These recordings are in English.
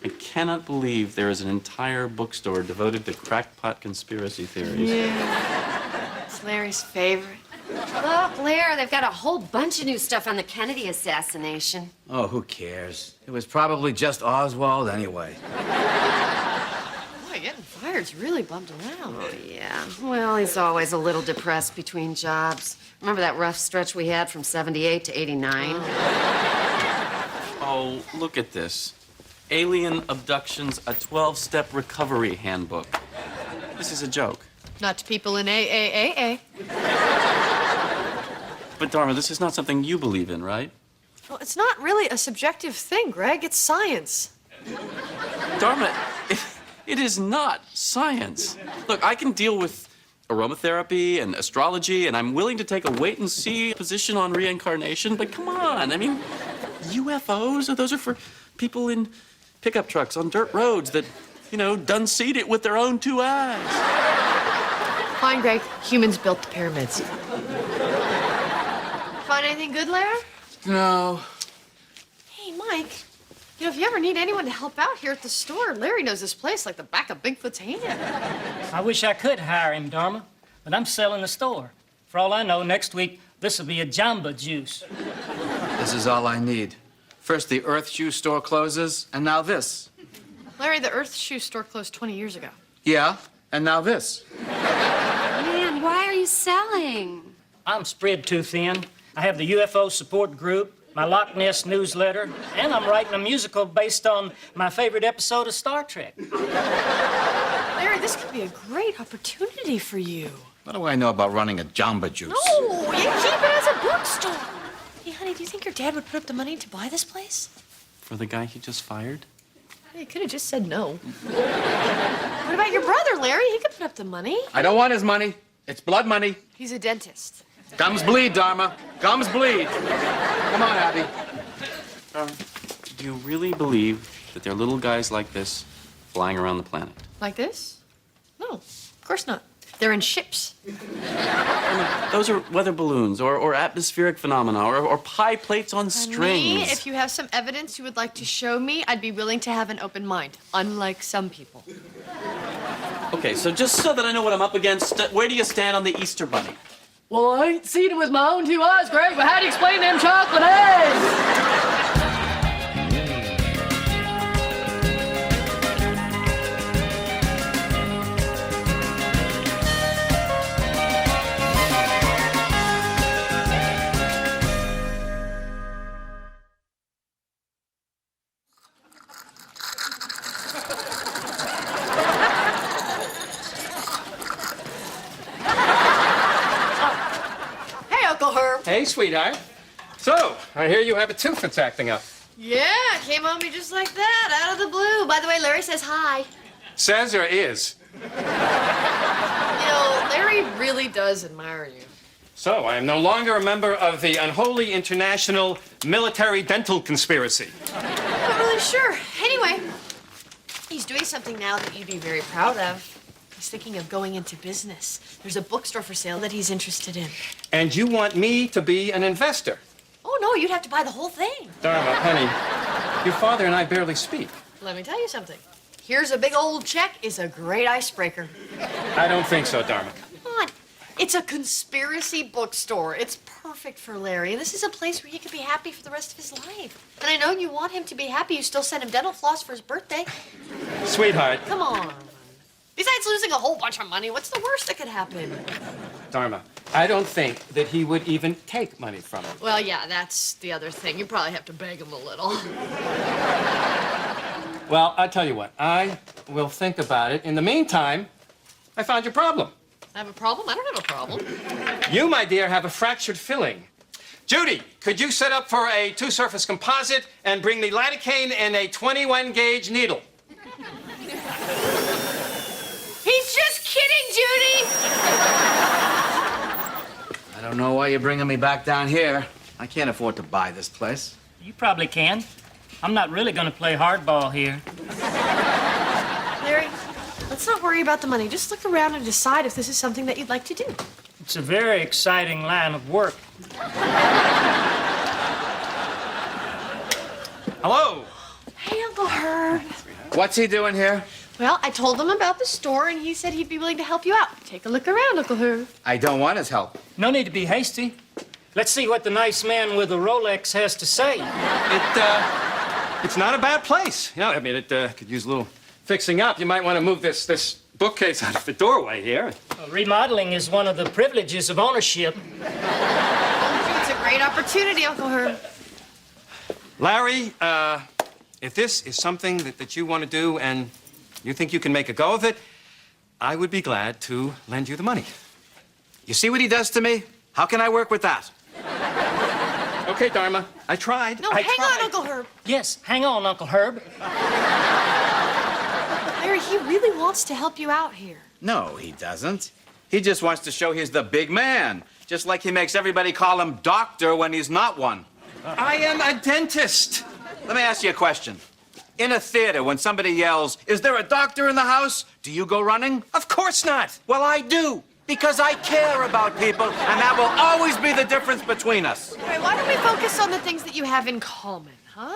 I cannot believe there is an entire bookstore devoted to crackpot conspiracy theories. Yeah. It's Larry's favorite. Look, Blair, they've got a whole bunch of new stuff on the Kennedy assassination. Oh, who cares? It was probably just Oswald anyway. Boy, getting fired's really bumped around. Oh, yeah. Well, he's always a little depressed between jobs. Remember that rough stretch we had from 78 to 89? Oh, look at this. Alien Abductions, a 12-step recovery handbook. This is a joke. Not to people in AAAA. But Dharma, this is not something you believe in, right? Well, it's not really a subjective thing, Greg. It's science. Dharma, it is not science. Look, I can deal with aromatherapy and astrology, and I'm willing to take a wait-and-see position on reincarnation, but come on, I mean, UFOs, those are for people in pickup trucks on dirt roads that, you know, done seen it with their own two eyes. Fine, Greg. Humans built the pyramids. Find anything good, Larry? No. Hey, Mike. You know, if you ever need anyone to help out here at the store, Larry knows this place like the back of Bigfoot's hand. I wish I could hire him, Dharma, but I'm selling the store. For all I know, next week, this will be a Jamba Juice. This is all I need. First the Earth Shoe store closes, and now this. Larry, the Earth Shoe store closed 20 years ago. Yeah, and now this. Man, why are you selling? I'm spread too thin. I have the UFO support group, my Loch Ness newsletter, and I'm writing a musical based on my favorite episode of Star Trek. Larry, this could be a great opportunity for you. What do I know about running a Jamba Juice? No, you keep it as a bookstore. Hey, honey, do you think your dad would put up the money to buy this place? For the guy he just fired? He could have just said no. What about your brother, Larry? He could put up the money. I don't want his money. It's blood money. He's a dentist. Gums bleed, Dharma. Gums bleed. Come on, Abby. Do you really believe that there are little guys like this flying around the planet? Like this? No, of course not. They're in ships. Those are weather balloons or atmospheric phenomena or pie plates on strings. Me, if you have some evidence you would like to show me, I'd be willing to have an open mind, unlike some people. Okay, so just so that I know what I'm up against, where do you stand on the Easter Bunny? Well, I ain't seen it with my own two eyes, Greg, but how do you explain them chocolate eggs? Hey, sweetheart. So, I hear you have a tooth that's acting up. Yeah, it came on me just like that, out of the blue. By the way, Larry says hi. Says or is? You know, Larry really does admire you. So, I am no longer a member of the unholy international military dental conspiracy. I'm not really sure. Anyway, he's doing something now that you'd be very proud of. He's thinking of going into business. There's a bookstore for sale that he's interested in. And you want me to be an investor? Oh, no, you'd have to buy the whole thing. Dharma, honey, your father and I barely speak. Let me tell you something. Here's a big old check is a great icebreaker. I don't think so, Dharma. Come on. It's a conspiracy bookstore. It's perfect for Larry. This is a place where he could be happy for the rest of his life. And I know you want him to be happy. You still send him dental floss for his birthday. Sweetheart. Come on. Besides losing a whole bunch of money, what's the worst that could happen? Dharma, I don't think that he would even take money from it. Well, yeah, that's the other thing. You probably have to beg him a little. Well, I'll tell you what. I will think about it. In the meantime, I found your problem. I have a problem? I don't have a problem. You, my dear, have a fractured filling. Judy, could you set up for a two-surface composite and bring me lidocaine and a 21-gauge needle? He's just kidding, Judy! I don't know why you're bringing me back down here. I can't afford to buy this place. You probably can. I'm not really going to play hardball here. Larry, let's not worry about the money. Just look around and decide if this is something that you'd like to do. It's a very exciting line of work. Hello. Hey, Uncle Herb. What's he doing here? Well, I told him about the store, and he said he'd be willing to help you out. Take a look around, Uncle Herb. I don't want his help. No need to be hasty. Let's see what the nice man with the Rolex has to say. It's not a bad place. I mean, it could use a little fixing up. You might want to move this bookcase out of the doorway here. Remodeling is one of the privileges of ownership. It's a great opportunity, Uncle Herb. Larry, if this is something that you want to do and you think you can make a go of it, I would be glad to lend you the money. You see what he does to me? How can I work with that? Okay, Dharma, I tried. No, I hang tried. on, Uncle Herb. Yes, hang on, Uncle Herb. Larry, he really wants to help you out here. No, he doesn't. He just wants to show he's the big man. Just like he makes everybody call him doctor when he's not one. I am a dentist. Let me ask you a question. In a theater, when somebody yells, "Is there a doctor in the house?" do you go running? Of course not. Well, I do. Because I care about people, and that will always be the difference between us. All right, why don't we focus on the things that you have in common, huh?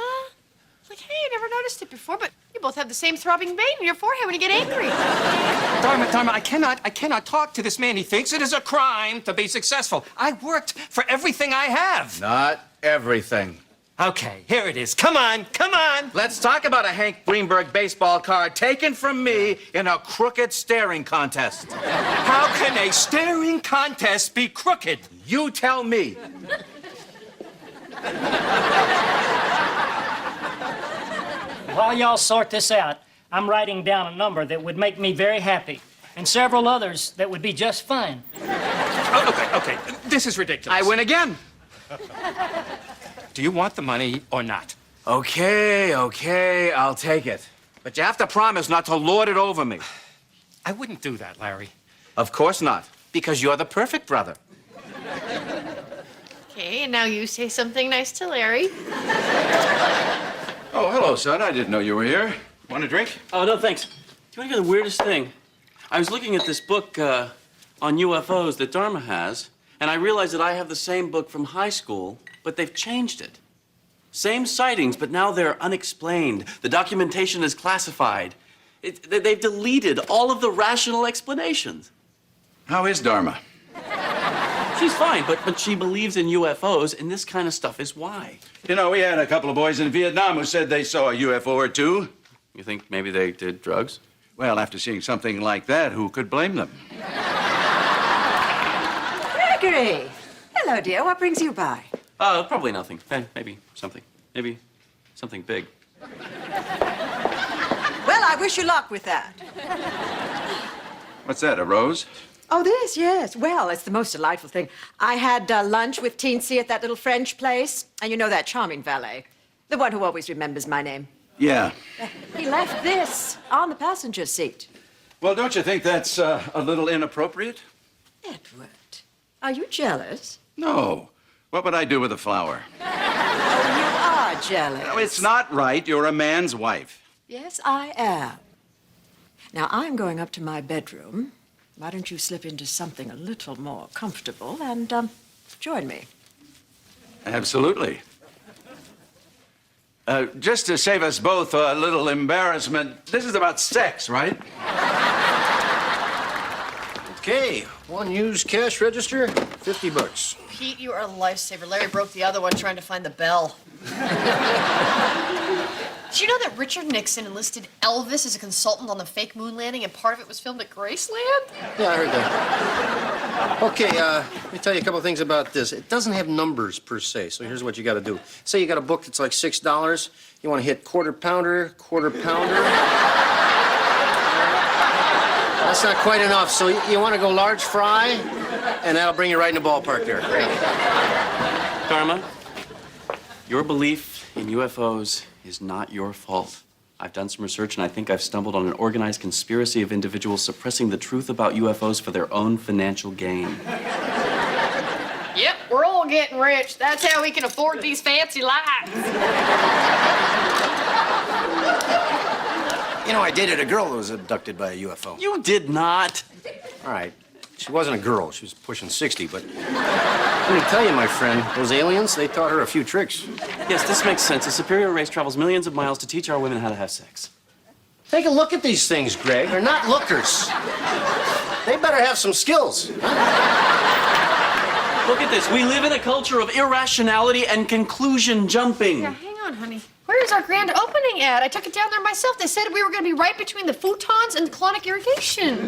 Like, hey, I never noticed it before, but you both have the same throbbing vein in your forehead when you get angry. Dharma, I cannot talk to this man. He thinks it is a crime to be successful. I worked for everything I have. Not everything. Okay, here it is. Come on, come on. Let's talk about a Hank Greenberg baseball card taken from me in a crooked staring contest. How can a staring contest be crooked? You tell me. While y'all sort this out, I'm writing down a number that would make me very happy, and several others that would be just fine. Oh, okay. This is ridiculous. I win again. Do you want the money or not? Okay, I'll take it. But you have to promise not to lord it over me. I wouldn't do that, Larry. Of course not, because you're the perfect brother. Okay, and now you say something nice to Larry. Oh, hello, son. I didn't know you were here. Want a drink? Oh, no, thanks. Do you want to hear the weirdest thing? I was looking at this book on UFOs that Dharma has, and I realized that I have the same book from high school, but they've changed it. Same sightings, but now they're unexplained. The documentation is classified. They've deleted all of the rational explanations. How is Dharma? She's fine, but she believes in UFOs, and this kind of stuff is why. You know, we had a couple of boys in Vietnam who said they saw a UFO or two. You think maybe they did drugs? Well, after seeing something like that, who could blame them? Gregory! Hello, dear. What brings you by? Probably nothing. Maybe something. Maybe something big. Well, I wish you luck with that. What's that, a rose? Oh, this, yes. Well, it's the most delightful thing. I had lunch with Teensy at that little French place. And you know that charming valet, the one who always remembers my name. Yeah. He left this on the passenger seat. Well, don't you think that's a little inappropriate? Edward, are you jealous? No. What would I do with a flower? Oh, you are jealous. No, it's not right. You're a man's wife. Yes, I am. Now, I'm going up to my bedroom. Why don't you slip into something a little more comfortable and join me? Absolutely. Just to save us both a little embarrassment, this is about sex, right? Okay, one used cash register, $50. Pete, you are a lifesaver. Larry broke the other one trying to find the bell. Did you know that Richard Nixon enlisted Elvis as a consultant on the fake moon landing, and part of it was filmed at Graceland? Yeah, I heard that. Okay, let me tell you a couple of things about this. It doesn't have numbers per se, so here's what you got to do. Say you got a book that's like $6. You want to hit quarter pounder. That's not quite enough, so you want to go large fry, and that'll bring you right in the ballpark there. Dharma, your belief in UFOs is not your fault. I've done some research, and I think I've stumbled on an organized conspiracy of individuals suppressing the truth about UFOs for their own financial gain. Yep, we're all getting rich. That's how we can afford these fancy lives. You know, I dated a girl that was abducted by a UFO. You did not. All right. She wasn't a girl. She was pushing 60, but let me tell you, my friend, those aliens, they taught her a few tricks. Yes, this makes sense. A superior race travels millions of miles to teach our women how to have sex. Take a look at these things, Greg. They're not lookers. They better have some skills. Look at this. We live in a culture of irrationality and conclusion jumping. Yeah, hang on, honey. Where is our grand opening at? I took it down there myself. They said we were going to be right between the futons and colonic irrigation.